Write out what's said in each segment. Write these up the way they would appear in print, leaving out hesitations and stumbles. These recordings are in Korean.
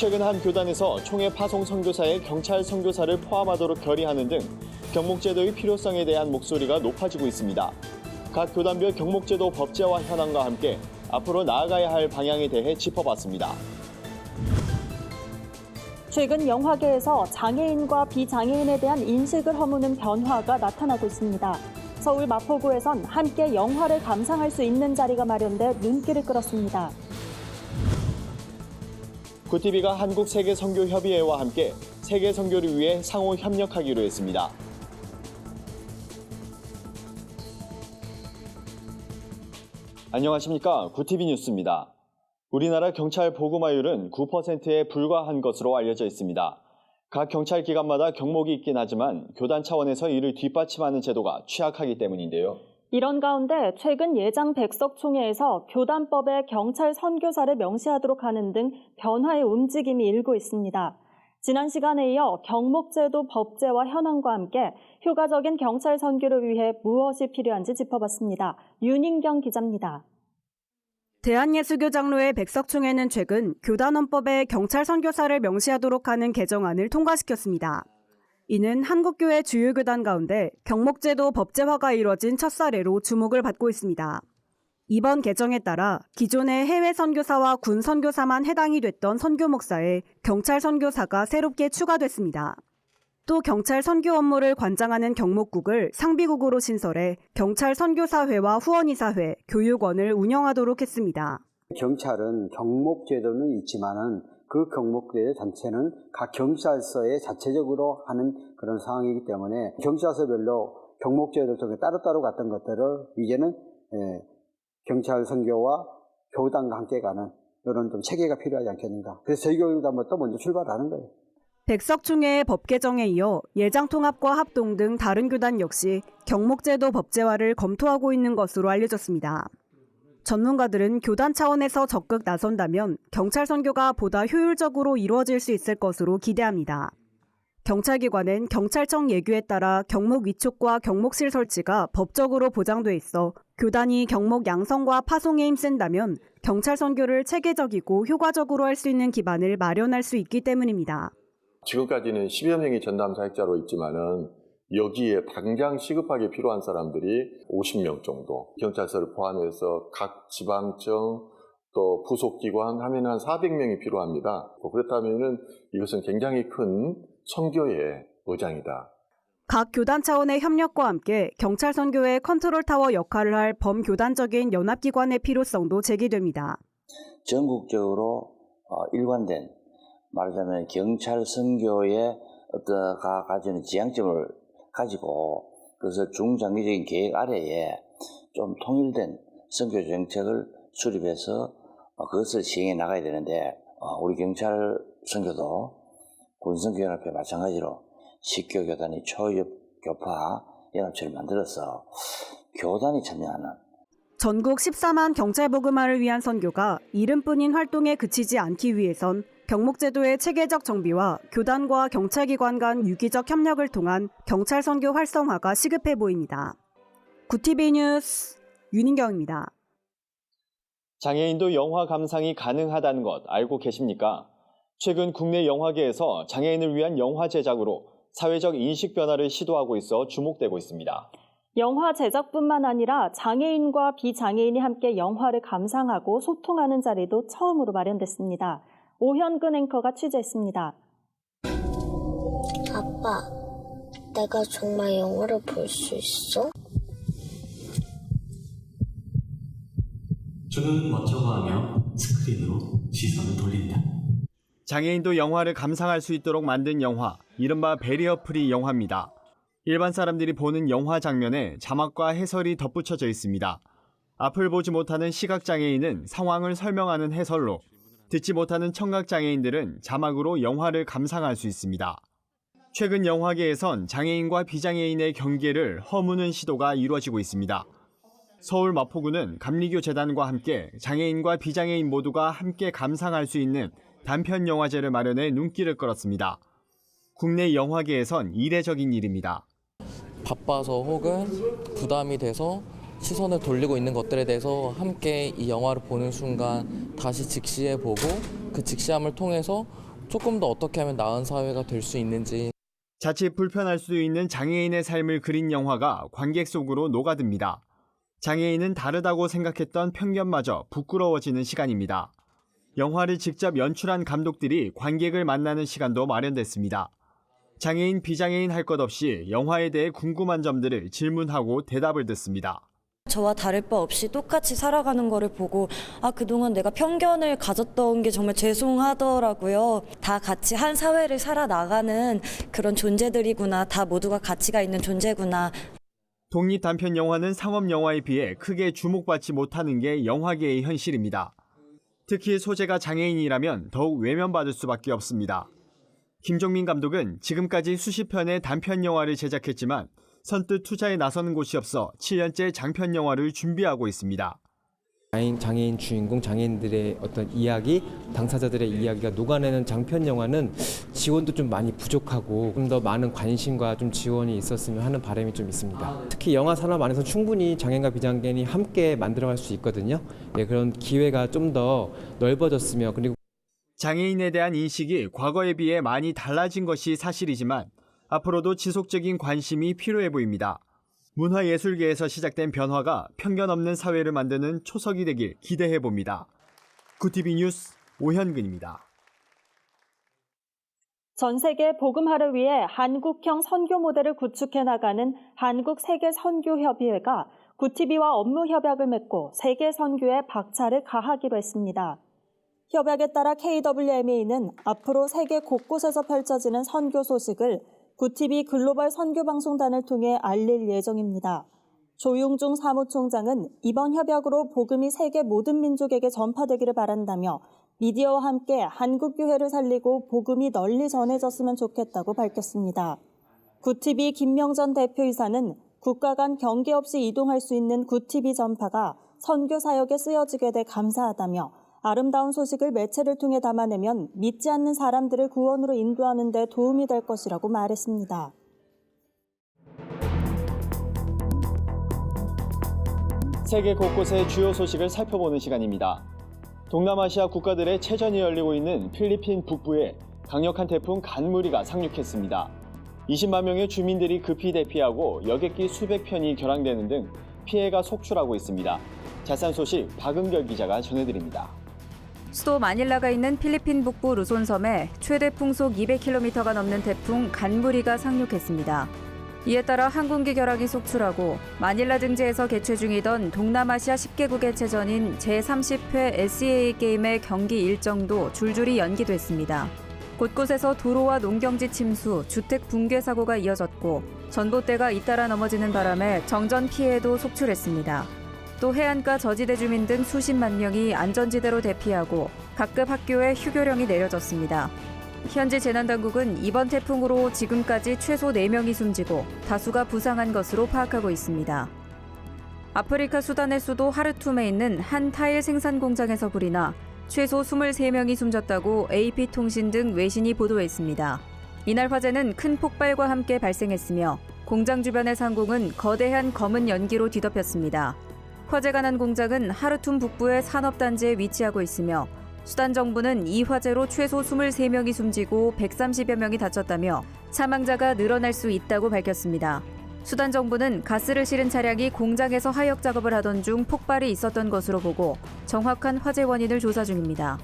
최근 한 교단에서 총회 파송 선교사에 경찰 선교사를 포함하도록 결의하는 등 경목제도의 필요성에 대한 목소리가 높아지고 있습니다. 각 교단별 경목제도 법제화 현황과 함께 앞으로 나아가야 할 방향에 대해 짚어봤습니다. 최근 영화계에서 장애인과 비장애인에 대한 인식을 허무는 변화가 나타나고 있습니다. 서울 마포구에선 함께 영화를 감상할 수 있는 자리가 마련돼 눈길을 끌었습니다. 굿TV가 한국세계선교협의회와 함께 세계 선교를 위해 상호 협력하기로 했습니다. 안녕하십니까. 굿TV 뉴스입니다. 우리나라 경찰 보급마율은 9%에 불과한 것으로 알려져 있습니다. 각 경찰 기관마다 경목이 있긴 하지만 교단 차원에서 이를 뒷받침하는 제도가 취약하기 때문인데요. 이런 가운데 최근 예장 백석총회에서 교단법에 경찰 선교사를 명시하도록 하는 등 변화의 움직임이 일고 있습니다. 지난 시간에 이어 경목제도 법제화 현황과 함께 효과적인 경찰 선교를 위해 무엇이 필요한지 짚어봤습니다. 윤인경 기자입니다. 대한예수교장로회 백석총회는 최근 교단헌법에 경찰 선교사를 명시하도록 하는 개정안을 통과시켰습니다. 이는 한국교회 주요 교단 가운데 경목제도 법제화가 이뤄진 첫 사례로 주목을 받고 있습니다. 이번 개정에 따라 기존의 해외 선교사와 군 선교사만 해당이 됐던 선교 목사에 경찰 선교사가 새롭게 추가됐습니다. 또 경찰 선교 업무를 관장하는 경목국을 상비국으로 신설해 경찰 선교사회와 후원이사회, 교육원을 운영하도록 했습니다. 경찰은 경목제도는 있지만은 그 경목제도 전체는 각 경찰서에 자체적으로 하는 그런 상황이기 때문에 경찰서별로 경목제도를 통해 따로따로 갔던 것들을 이제는 경찰 선교와 교단과 함께 가는 이런 좀 체계가 필요하지 않겠는가. 그래서 저희 교육도 한번 또 먼저 출발하는 거예요. 백석총회의 법 개정에 이어 예장통합과 합동 등 다른 교단 역시 경목제도 법제화를 검토하고 있는 것으로 알려졌습니다. 전문가들은 교단 차원에서 적극 나선다면 경찰 선교가 보다 효율적으로 이루어질 수 있을 것으로 기대합니다. 경찰기관은 경찰청 예규에 따라 경목 위촉과 경목실 설치가 법적으로 보장돼 있어 교단이 경목 양성과 파송에 힘쓴다면 경찰 선교를 체계적이고 효과적으로 할 수 있는 기반을 마련할 수 있기 때문입니다. 지금까지는 10여 명이 전담 사역자로 있지만은 여기에 당장 시급하게 필요한 사람들이 50명 정도, 경찰서를 포함해서 각 지방청 또 부속기관 하면 한 400명이 필요합니다. 그렇다면은 이것은 굉장히 큰 선교의 보장이다. 각 교단 차원의 협력과 함께 경찰 선교의 컨트롤타워 역할을 할 범교단적인 연합기관의 필요성도 제기됩니다. 전국적으로 일관된 말하자면 경찰 선교의 가지는 지향점을 가지고 그것을 중장기적인 계획 아래에 좀 통일된 선교 정책을 수립해서 그것을 시행해 나가야 되는데 우리 경찰 선교도 군선교연합회 마찬가지로 식교교단이 초협교파 연합체를 만들어서 교단이 참여하는 전국 14만 경찰 보급화를 위한 선교가 이름뿐인 활동에 그치지 않기 위해선 경목제도의 체계적 정비와 교단과 경찰기관 간 유기적 협력을 통한 경찰 선교 활성화가 시급해 보입니다. 굿TV 뉴스 윤인경입니다. 장애인도 영화 감상이 가능하다는 것 알고 계십니까? 최근 국내 영화계에서 장애인을 위한 영화 제작으로 사회적 인식 변화를 시도하고 있어 주목되고 있습니다. 영화 제작뿐만 아니라 장애인과 비장애인이 함께 영화를 감상하고 소통하는 자리도 처음으로 마련됐습니다. 오현근 앵커가 취재했습니다. 아빠, 내가 정말 영화를 볼 수 있어? 저는 멋져가 하며 스크린으로 시선을 돌린다. 장애인도 영화를 감상할 수 있도록 만든 영화, 이른바 배리어 프리 영화입니다. 일반 사람들이 보는 영화 장면에 자막과 해설이 덧붙여져 있습니다. 앞을 보지 못하는 시각장애인은 상황을 설명하는 해설로, 듣지 못하는 청각장애인들은 자막으로 영화를 감상할 수 있습니다. 최근 영화계에선 장애인과 비장애인의 경계를 허무는 시도가 이루어지고 있습니다. 서울 마포구는 감리교재단과 함께 장애인과 비장애인 모두가 함께 감상할 수 있는 단편 영화제를 마련해 눈길을 끌었습니다. 국내 영화계에선 이례적인 일입니다. 바빠서 혹은 부담이 돼서 시선을 돌리고 있는 것들에 대해서 함께 이 영화를 보는 순간 다시 직시해보고 그 직시함을 통해서 조금 더 어떻게 하면 나은 사회가 될 수 있는지. 자칫 불편할 수도 있는 장애인의 삶을 그린 영화가 관객 속으로 녹아듭니다. 장애인은 다르다고 생각했던 편견마저 부끄러워지는 시간입니다. 영화를 직접 연출한 감독들이 관객을 만나는 시간도 마련됐습니다. 장애인, 비장애인 할 것 없이 영화에 대해 궁금한 점들을 질문하고 대답을 듣습니다. 저와 다를 바 없이 똑같이 살아가는 거를 보고 그동안 내가 편견을 가졌던 게 정말 죄송하더라고요. 다 같이 한 사회를 살아나가는 그런 존재들이구나. 다 모두가 가치가 있는 존재구나. 독립 단편 영화는 상업 영화에 비해 크게 주목받지 못하는 게 영화계의 현실입니다. 특히 소재가 장애인이라면 더욱 외면받을 수밖에 없습니다. 김종민 감독은 지금까지 수십 편의 단편 영화를 제작했지만 선뜻 투자에 나서는 곳이 없어 7년째 장편 영화를 준비하고 있습니다. 장애인 주인공, 장애인들의 어떤 이야기, 당사자들의 이야기가 녹아내는 장편 영화는 지원도 좀 많이 부족하고 좀 더 많은 관심과 좀 지원이 있었으면 하는 바람이 좀 있습니다. 특히 영화 산업 안에서 충분히 장애인과 비장애인이 함께 만들어갈 수 있거든요. 그런 기회가 좀 더 넓어졌으면, 그리고 장애인에 대한 인식이 과거에 비해 많이 달라진 것이 사실이지만 앞으로도 지속적인 관심이 필요해 보입니다. 문화예술계에서 시작된 변화가 편견 없는 사회를 만드는 초석이 되길 기대해 봅니다. 구티비 뉴스 오현근입니다. 전 세계 복음화를 위해 한국형 선교 모델을 구축해 나가는 한국세계선교협의회가 구티비와 업무 협약을 맺고 세계 선교에 박차를 가하기로 했습니다. 협약에 따라 KWMA는 앞으로 세계 곳곳에서 펼쳐지는 선교 소식을 구티비 글로벌 선교방송단을 통해 알릴 예정입니다. 조용중 사무총장은 이번 협약으로 복음이 세계 모든 민족에게 전파되기를 바란다며 미디어와 함께 한국교회를 살리고 복음이 널리 전해졌으면 좋겠다고 밝혔습니다. 구티비 김명전 대표이사는 국가 간 경계 없이 이동할 수 있는 구티비 전파가 선교 사역에 쓰여지게 돼 감사하다며 아름다운 소식을 매체를 통해 담아내면 믿지 않는 사람들을 구원으로 인도하는 데 도움이 될 것이라고 말했습니다. 세계 곳곳의 주요 소식을 살펴보는 시간입니다. 동남아시아 국가들의 체전이 열리고 있는 필리핀 북부에 강력한 태풍 간무리가 상륙했습니다. 20만 명의 주민들이 급히 대피하고 여객기 수백 편이 결항되는 등 피해가 속출하고 있습니다. 자세한 소식 박은결 기자가 전해드립니다. 수도 마닐라가 있는 필리핀 북부 루손섬에 최대 풍속 200km가 넘는 태풍 간무리가 상륙했습니다. 이에 따라 항공기 결항이 속출하고 마닐라 등지에서 개최 중이던 동남아시아 10개국의 체전인 제30회 SEA 게임의 경기 일정도 줄줄이 연기됐습니다. 곳곳에서 도로와 농경지 침수, 주택 붕괴 사고가 이어졌고 전봇대가 잇따라 넘어지는 바람에 정전 피해도 속출했습니다. 또 해안가 저지대 주민 등 수십만 명이 안전지대로 대피하고 각급 학교에 휴교령이 내려졌습니다. 현지 재난당국은 이번 태풍으로 지금까지 최소 4명이 숨지고 다수가 부상한 것으로 파악하고 있습니다. 아프리카 수단의 수도 하르툼에 있는 한 타일 생산 공장에서 불이 나 최소 23명이 숨졌다고 AP통신 등 외신이 보도했습니다. 이날 화재는 큰 폭발과 함께 발생했으며 공장 주변의 상공은 거대한 검은 연기로 뒤덮였습니다. 화재가 난 공장은 하르툼 북부의 산업단지에 위치하고 있으며 수단 정부는 이 화재로 최소 23명이 숨지고 130여 명이 다쳤다며 사망자가 늘어날 수 있다고 밝혔습니다. 수단 정부는 가스를 실은 차량이 공장에서 하역 작업을 하던 중 폭발이 있었던 것으로 보고 정확한 화재 원인을 조사 중입니다.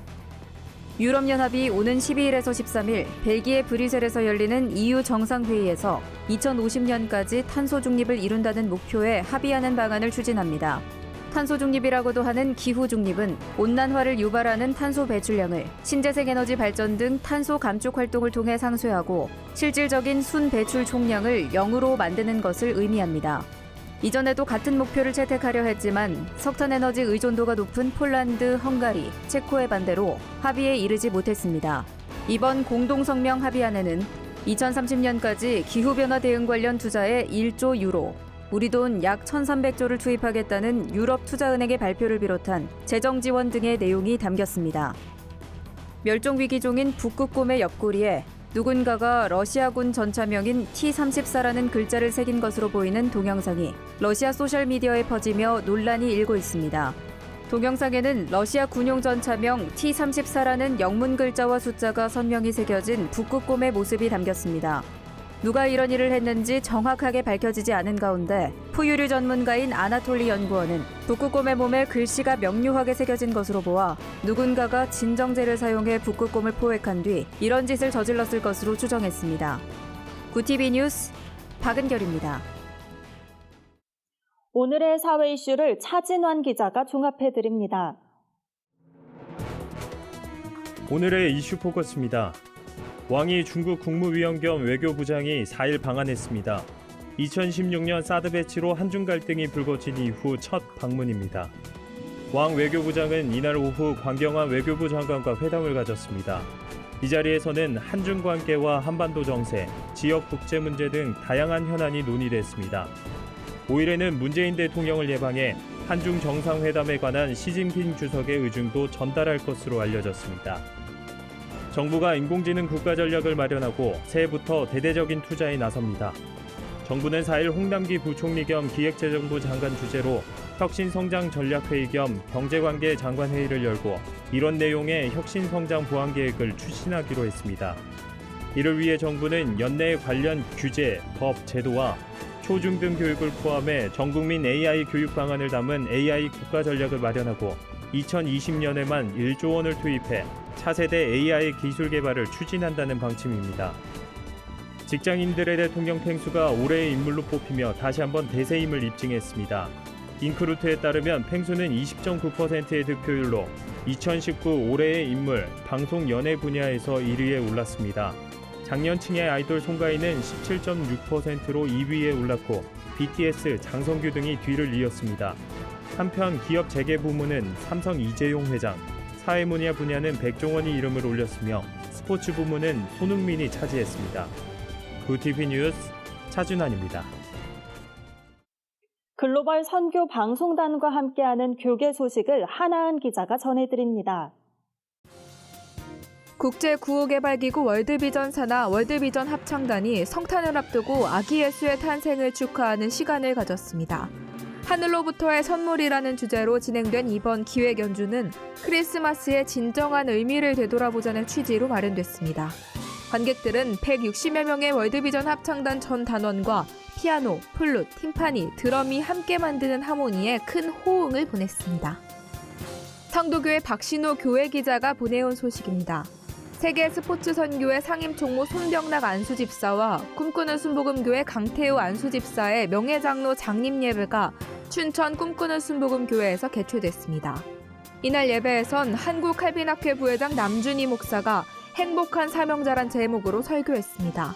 유럽연합이 오는 12일에서 13일 벨기에 브뤼셀에서 열리는 EU 정상회의에서 2050년까지 탄소 중립을 이룬다는 목표에 합의하는 방안을 추진합니다. 탄소 중립이라고도 하는 기후 중립은 온난화를 유발하는 탄소 배출량을 신재생 에너지 발전 등 탄소 감축 활동을 통해 상쇄하고 실질적인 순 배출 총량을 0으로 만드는 것을 의미합니다. 이전에도 같은 목표를 채택하려 했지만 석탄에너지 의존도가 높은 폴란드, 헝가리, 체코의 반대로 합의에 이르지 못했습니다. 이번 공동성명 합의안에는 2030년까지 기후변화 대응 관련 투자에 1조 유로, 우리 돈 약 1,300조를 투입하겠다는 유럽투자은행의 발표를 비롯한 재정 지원 등의 내용이 담겼습니다. 멸종위기종인 북극곰의 옆구리에 누군가가 러시아군 전차명인 T-34라는 글자를 새긴 것으로 보이는 동영상이 러시아 소셜미디어에 퍼지며 논란이 일고 있습니다. 동영상에는 러시아 군용 전차명 T-34라는 영문 글자와 숫자가 선명히 새겨진 북극곰의 모습이 담겼습니다. 누가 이런 일을 했는지 정확하게 밝혀지지 않은 가운데 포유류 전문가인 아나톨리 연구원은 북극곰의 몸에 글씨가 명료하게 새겨진 것으로 보아 누군가가 진정제를 사용해 북극곰을 포획한 뒤 이런 짓을 저질렀을 것으로 추정했습니다. 구티비 뉴스 박은결입니다. 오늘의 사회 이슈를 차진환 기자가 종합해드립니다. 오늘의 이슈 포커스입니다. 왕이 중국 국무위원 겸 외교부장이 4일 방한했습니다. 2016년 사드 배치로 한중 갈등이 불거진 이후 첫 방문입니다. 왕 외교부장은 이날 오후 광경환 외교부 장관과 회담을 가졌습니다. 이 자리에서는 한중 관계와 한반도 정세, 지역 국제 문제 등 다양한 현안이 논의됐습니다. 5일에는 문재인 대통령을 예방해 한중 정상회담에 관한 시진핑 주석의 의중도 전달할 것으로 알려졌습니다. 정부가 인공지능 국가전략을 마련하고 새해부터 대대적인 투자에 나섭니다. 정부는 4일 홍남기 부총리 겸 기획재정부 장관 주재로 혁신성장전략회의 겸 경제관계 장관회의를 열고 이런 내용의 혁신성장 보완계획을 추진하기로 했습니다. 이를 위해 정부는 연내 관련 규제, 법, 제도와 초중등 교육을 포함해 전국민 AI 교육 방안을 담은 AI 국가전략을 마련하고 2020년에만 1조 원을 투입해 차세대 AI 기술 개발을 추진한다는 방침입니다. 직장인들의 대통령 펭수가 올해의 인물로 뽑히며 다시 한번 대세임을 입증했습니다. 잉크루트에 따르면 펭수는 20.9%의 득표율로 2019 올해의 인물 방송 연예 분야에서 1위에 올랐습니다. 장년층의 아이돌 송가인은 17.6%로 2위에 올랐고 BTS, 장성규 등이 뒤를 이었습니다. 한편 기업 재계 부문은 삼성 이재용 회장, 사회문화 분야는 백종원이 이름을 올렸으며 스포츠 부문은 손흥민이 차지했습니다. 구티비 뉴스 차준환입니다. 글로벌 선교 방송단과 함께하는 교계 소식을 하나은 기자가 전해드립니다. 국제구호개발기구 월드비전 산하 월드비전 합창단이 성탄을 앞두고 아기 예수의 탄생을 축하하는 시간을 가졌습니다. 하늘로부터의 선물이라는 주제로 진행된 이번 기획 연주는 크리스마스의 진정한 의미를 되돌아보자는 취지로 마련됐습니다. 관객들은 160여 명의 월드비전 합창단 전 단원과 피아노, 플룻, 팀파니, 드럼이 함께 만드는 하모니에 큰 호응을 보냈습니다. 성도교회 박신호 교회 기자가 보내온 소식입니다. 세계 스포츠 선교회 상임총무 손병락 안수집사와 꿈꾸는 순복음교회 강태우 안수집사의 명예장로 장립 예배가 춘천 꿈꾸는 순복음교회에서 개최됐습니다. 이날 예배에선 한국칼빈학회 부회장 남준희 목사가 행복한 사명자란 제목으로 설교했습니다.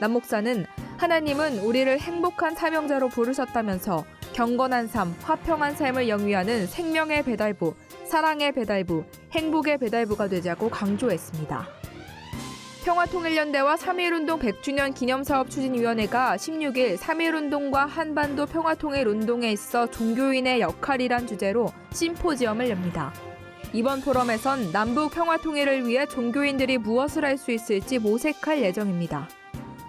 남 목사는 하나님은 우리를 행복한 사명자로 부르셨다면서 경건한 삶, 화평한 삶을 영위하는 생명의 배달부, 사랑의 배달부, 행복의 배달부가 되자고 강조했습니다. 평화통일연대와 3.1운동 100주년 기념사업추진위원회가 16일 3.1운동과 한반도 평화통일운동에 있어 종교인의 역할이란 주제로 심포지엄을 엽니다. 이번 포럼에선 남북 평화통일을 위해 종교인들이 무엇을 할 수 있을지 모색할 예정입니다.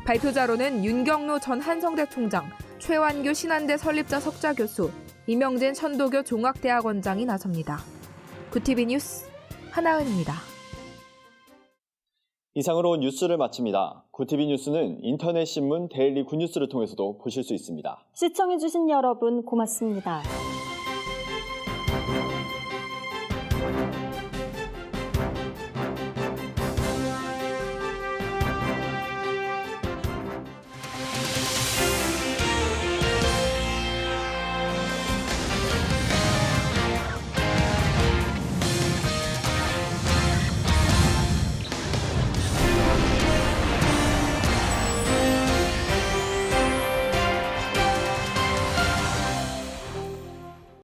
발표자로는 윤경로 전 한성대 총장, 최완규 신한대 설립자 석좌교수, 이명진 천도교 종학대학원장이 나섭니다. 구티비 뉴스 하나은입니다. 이상으로 뉴스를 마칩니다. 구티비 뉴스는 인터넷 신문 데일리 굿뉴스를 통해서도 보실 수 있습니다. 시청해주신 여러분 고맙습니다.